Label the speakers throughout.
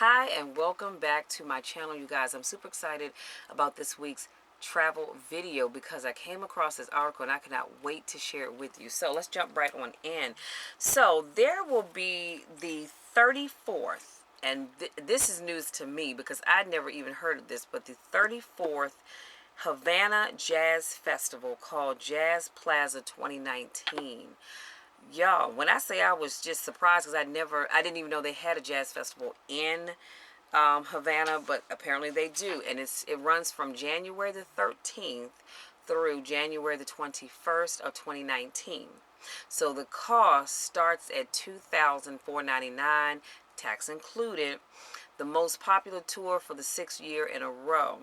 Speaker 1: Hi and welcome back to my channel, you guys. I'm super excited about this week's travel video because I came across this article and I cannot wait to share it with you. So let's jump right on in. So there will be the 34th, and this is news to me because I'd never even heard of this, but the 34th Havana Jazz Festival called Jazz Plaza 2019. Y'all, when I say I was just surprised because I didn't even know they had a jazz festival in Havana, but apparently they do, and it runs from January the 13th through January the 21st of 2019. So the cost starts at $2,499, tax included. The most popular tour for the 6th year in a row.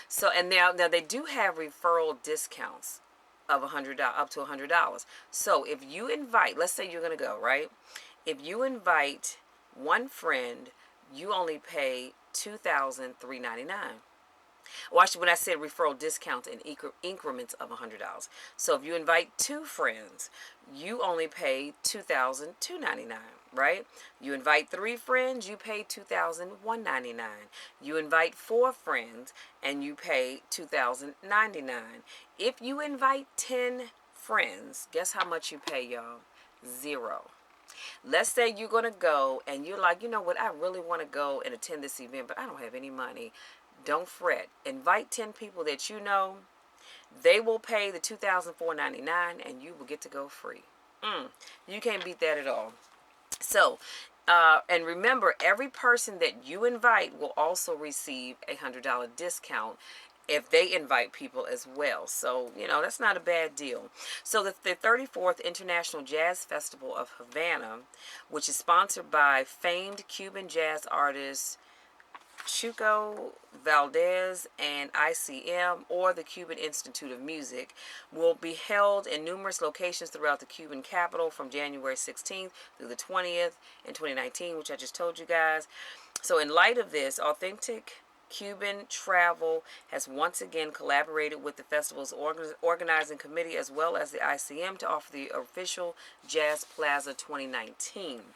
Speaker 1: So, and now they do have referral discounts of $100 up to $100. So if you invite, let's say you're going to go, right? If you invite one friend, you only pay $2,399. Watch when I said referral discounts in increments of $100. So if you invite two friends, you only pay $2,299, right? You invite three friends, you pay $2,199. You invite four friends, and you pay $2,099. If you invite 10 friends, guess how much you pay, y'all? Zero. Let's say you're going to go and you're like, you know what, I really want to go and attend this event, but I don't have any money. Don't fret. Invite 10 people that you know. They will pay the $2,499 and you will get to go free. You can't beat that at all. So, and remember, every person that you invite will also receive a $100 discount if they invite people as well. So, that's not a bad deal. So the 34th International Jazz Festival of Havana, which is sponsored by famed Cuban jazz artists Chuco Valdez and ICM, or the Cuban Institute of Music, will be held in numerous locations throughout the Cuban capital from January 16th through the 20th in 2019, which I just told you guys. So in light of this, Authentic Cuban Travel has once again collaborated with the festival's organizing committee as well as the ICM to offer the official Jazz Plaza 2019.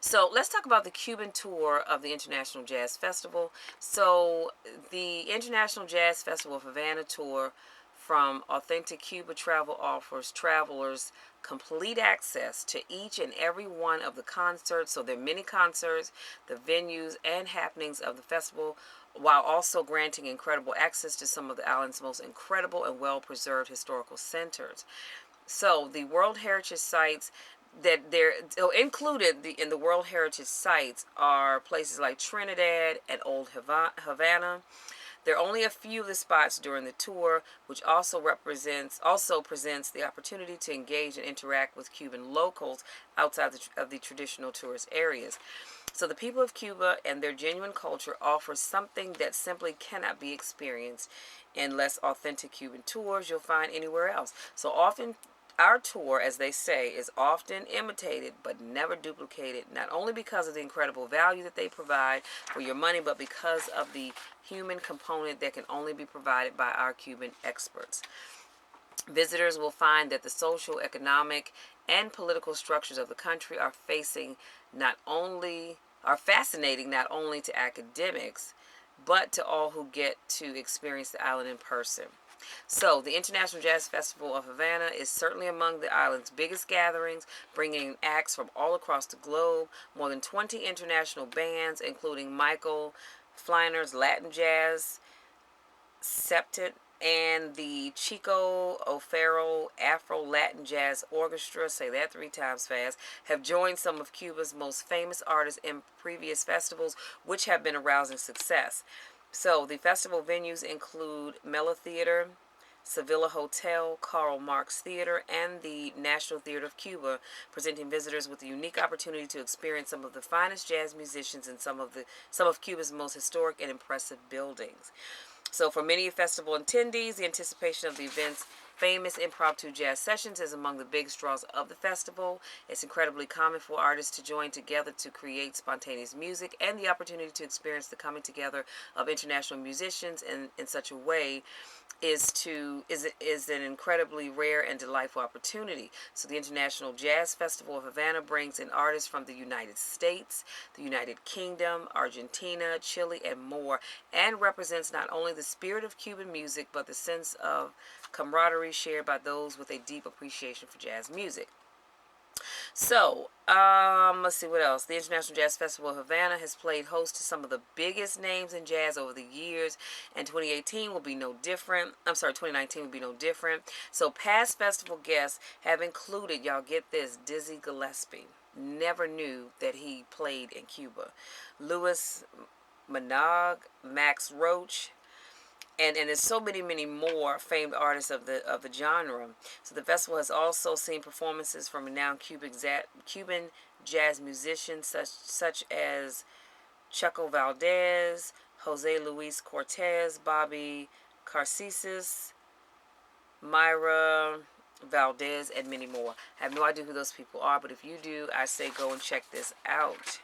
Speaker 1: So let's talk about the Cuban tour of the International Jazz Festival. So the International Jazz Festival of Havana tour from Authentic Cuba Travel offers travelers complete access to each and every one of the concerts. So there are many concerts, the venues, and happenings of the festival, while also granting incredible access to some of the island's most incredible and well-preserved historical centers. So the World Heritage Sites that they're included in the World Heritage Sites are places like Trinidad and Old Havana. There are only a few of the spots during the tour, which also presents the opportunity to engage and interact with Cuban locals outside of the traditional tourist areas. So the people of Cuba and their genuine culture offer something that simply cannot be experienced in less authentic Cuban tours you'll find anywhere else. So often our tour, as they say, is often imitated but never duplicated, not only because of the incredible value that they provide for your money, but because of the human component that can only be provided by our Cuban experts. Visitors will find that the social, economic, and political structures of the country are fascinating not only to academics, but to all who get to experience the island in person. So, the International Jazz Festival of Havana is certainly among the island's biggest gatherings, bringing acts from all across the globe. More than 20 international bands, including Michael Flyner's Latin Jazz Septet and the Chico O'Farrell Afro-Latin Jazz Orchestra, say that 3 times fast, have joined some of Cuba's most famous artists in previous festivals, which have been a rousing success. So the festival venues include Mela Theater, Sevilla Hotel, Karl Marx Theater, and the National Theater of Cuba, presenting visitors with a unique opportunity to experience some of the finest jazz musicians in some of Cuba's most historic and impressive buildings. So for many festival attendees, the anticipation of the events famous impromptu jazz sessions is among the biggest draws of the festival. It's incredibly common for artists to join together to create spontaneous music, and the opportunity to experience the coming together of international musicians in such a way is an incredibly rare and delightful opportunity. So the International Jazz Festival of Havana brings in artists from the United States, the United Kingdom, Argentina, Chile, and more, and represents not only the spirit of Cuban music, but the sense of camaraderie shared by those with a deep appreciation for jazz music. So, let's see what else. The International Jazz Festival of Havana has played host to some of the biggest names in jazz over the years, and 2018 will be no different. 2019 will be no different. So, past festival guests have included, y'all get this, Dizzy Gillespie. Never knew that he played in Cuba. Louis Minogue, Max Roach, and there's so many more famed artists of the genre. So the festival has also seen performances from renowned Cuban jazz musicians such as Chuco Valdez, Jose Luis Cortez, Bobby Carcesis, Myra Valdez, and many more. I have no idea who those people are, but if you do, I say go and check this out.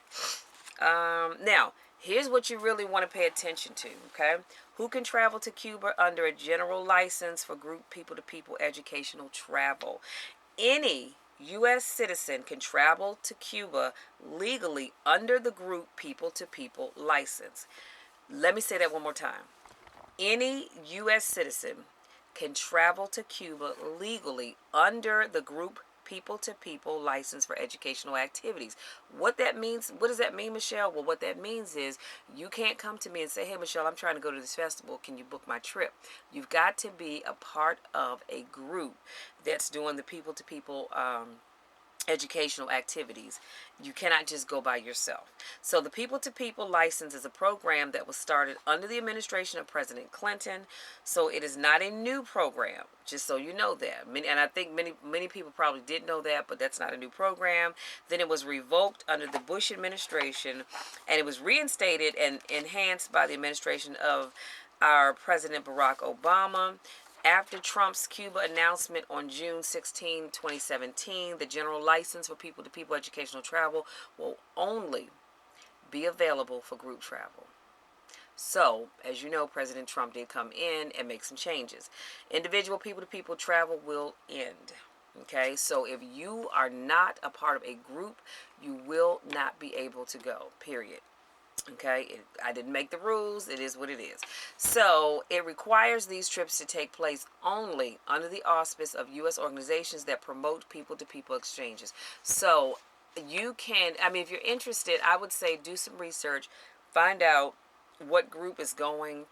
Speaker 1: Now, here's what you really want to pay attention to, okay? Who can travel to Cuba under a general license for group people-to-people educational travel? Any U.S. citizen can travel to Cuba legally under the group people-to-people license. Let me say that one more time. Any U.S. citizen can travel to Cuba legally under the group people-to-people license for educational activities. What that means, what does that mean, Michelle? Well, what that means is you can't come to me and say, hey, Michelle, I'm trying to go to this festival. Can you book my trip? You've got to be a part of a group that's doing the people-to-people educational activities. You cannot just go by yourself. So the people-to-people license is a program that was started under the administration of President Clinton. So it is not a new program, just so you know that. And I think many people probably did know that, but that's not a new program. Then it was revoked under the Bush administration, and it was reinstated and enhanced by the administration of our President Barack Obama. After Trump's Cuba announcement on June 16, 2017, the general license for people-to-people educational travel will only be available for group travel. So, as you know, President Trump did come in and make some changes. Individual people-to-people travel will end. Okay, so if you are not a part of a group, you will not be able to go, period. Okay, I didn't make the rules. It is what it is. So it requires these trips to take place only under the auspice of U.S. organizations that promote people-to-people exchanges. So you can, if you're interested, I would say do some research, find out what group is going.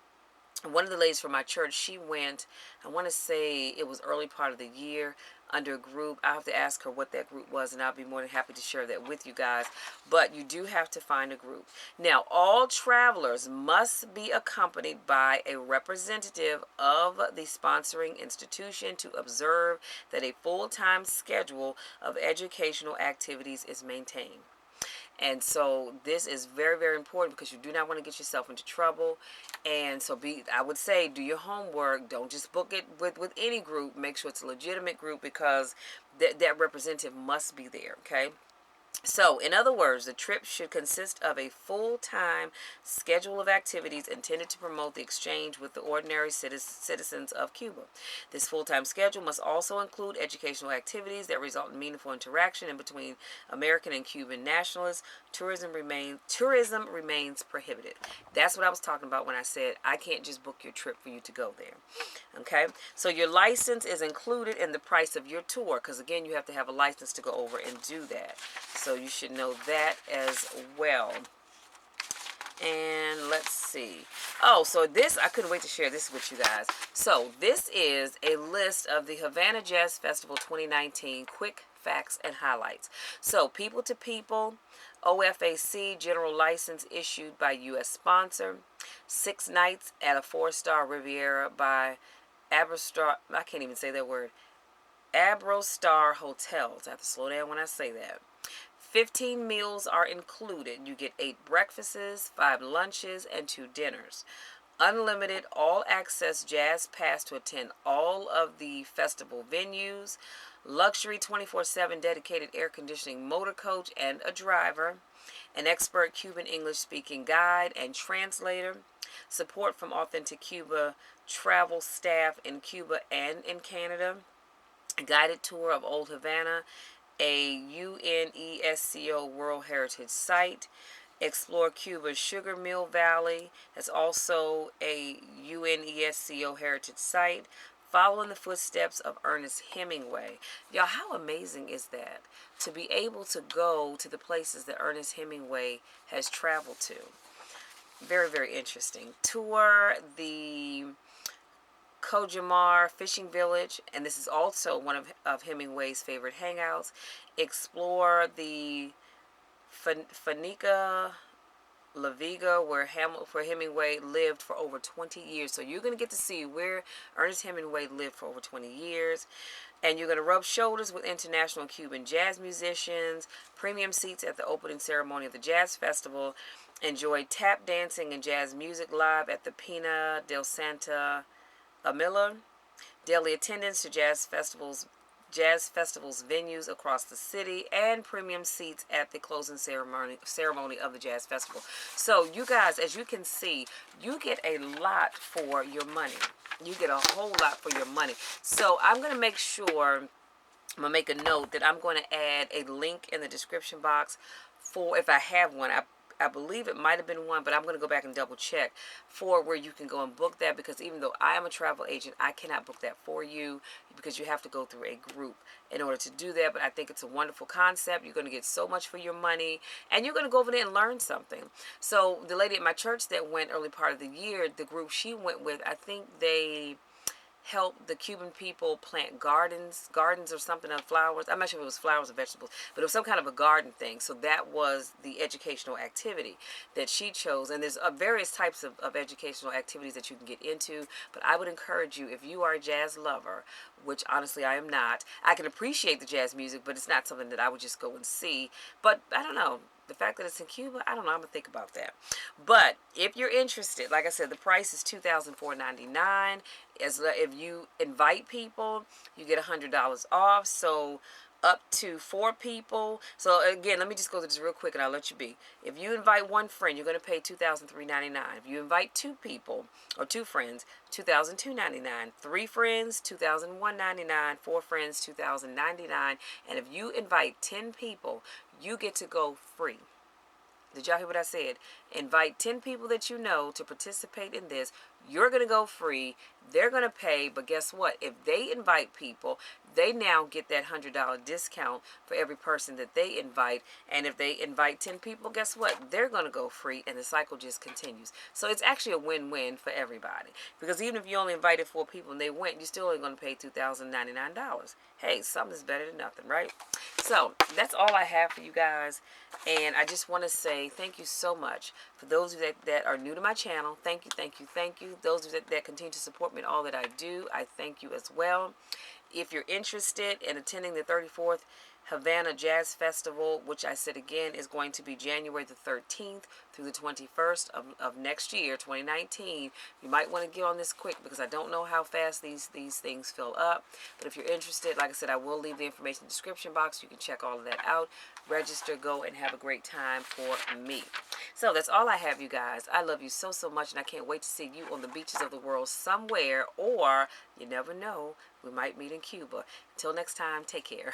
Speaker 1: One of the ladies from my church, she went, I want to say it was early part of the year, under a group. I have to ask her what that group was, and I'll be more than happy to share that with you guys. But you do have to find a group. Now, all travelers must be accompanied by a representative of the sponsoring institution to observe that a full-time schedule of educational activities is maintained. And so this is very, very important because you do not want to get yourself into trouble. And so I would say, do your homework. Don't just book it with any group. Make sure it's a legitimate group because that representative must be there, okay? So, in other words, the trip should consist of a full-time schedule of activities intended to promote the exchange with the ordinary citizens of Cuba. This full-time schedule must also include educational activities that result in meaningful interaction in between American and Cuban nationalists. Tourism remains prohibited. That's what I was talking about when I said I can't just book your trip for you to go there. Okay? So your license is included in the price of your tour because, again, you have to have a license to go over and do that. So you should know that as well. And let's see. Oh, so this, I couldn't wait to share this with you guys. So this is a list of the Havana Jazz Festival 2019 quick facts and highlights. So people to people, OFAC general license issued by U.S. sponsor. 6 nights at a 4-star Riviera by Iberostar. I can't even say that word. Iberostar Hotels. I have to slow down when I say that. 15 meals are included. You get 8 breakfasts, 5 lunches, and 2 dinners. unlimited all-access jazz pass to attend all of the festival venues, luxury 24/7 dedicated air conditioning motor coach and a driver, an expert Cuban English speaking guide and translator, support from authentic Cuba travel staff in Cuba and in Canada, a guided tour of Old Havana, a UNESCO World Heritage Site, explore Cuba's Sugar Mill Valley. That's also a UNESCO Heritage Site. Follow in the footsteps of Ernest Hemingway. Y'all, how amazing is that? To be able to go to the places that Ernest Hemingway has traveled to. Very, very interesting. Tour the Cojimar Fishing Village, and this is also one of Hemingway's favorite hangouts. Explore the Fanica La Viga, where Hemingway lived for over 20 years. So you're going to get to see where Ernest Hemingway lived for over 20 years. And you're going to rub shoulders with international Cuban jazz musicians, premium seats at the opening ceremony of the Jazz Festival, enjoy tap dancing and jazz music live at the Pina del Santa Amila, daily attendance to jazz festivals venues across the city, and premium seats at the closing ceremony of the Jazz Festival. So you guys, as you can see, you get a lot for your money. You get a whole lot for your money. So I'm going to make sure, I'm going to make a note that I'm going to add a link in the description box for, if I have one, I believe it might have been one, but I'm going to go back and double check for where you can go and book that, because even though I am a travel agent, I cannot book that for you because you have to go through a group in order to do that. But I think it's a wonderful concept. You're going to get so much for your money, and you're going to go over there and learn something. So the lady at my church that went early part of the year, the group she went with, I think they help the Cuban people plant gardens or something of flowers. I'm not sure if it was flowers or vegetables, but it was some kind of a garden thing. So that was the educational activity that she chose. And there's various types of educational activities that you can get into. But I would encourage you, if you are a jazz lover, which honestly I am not, I can appreciate the jazz music, but it's not something that I would just go and see. But I don't know. The fact that it's in Cuba, I don't know. I'm going to think about that. But if you're interested, like I said, the price is $2,499. If you invite people, you get $100 off. So up to 4 people. So again, let me just go through this real quick and I'll let you be. If you invite one friend, you're going to pay $2,399. If you invite 2 people or 2 friends, $2,299. 3 friends, $2,199. 4 friends, $2,099. And if you invite 10 people, you get to go free. Did y'all hear what I said? Invite 10 people that you know to participate in this. You're going to go free. They're going to pay. But guess what? If they invite people, they now get that $100 discount for every person that they invite. And if they invite 10 people, guess what? They're going to go free, and the cycle just continues. So it's actually a win-win for everybody. Because even if you only invited 4 people and they went, you're still only going to pay $2,099. Hey, something's better than nothing, right? So that's all I have for you guys. And I just want to say thank you so much. For those of you that are new to my channel, thank you, thank you, thank you. Those of you that continue to support me in all that I do, I thank you as well. If you're interested in attending the 34th Havana Jazz Festival, which I said again is going to be January the 13th through the 21st of next year, 2019. You might want to get on this quick because I don't know how fast these things fill up. But if you're interested, like I said, I will leave the information in the description box. You can check all of that out. Register, go, and have a great time for me. So that's all I have, you guys. I love you so, so much, and I can't wait to see you on the beaches of the world somewhere, or you never know, we might meet in Cuba. Until next time, take care.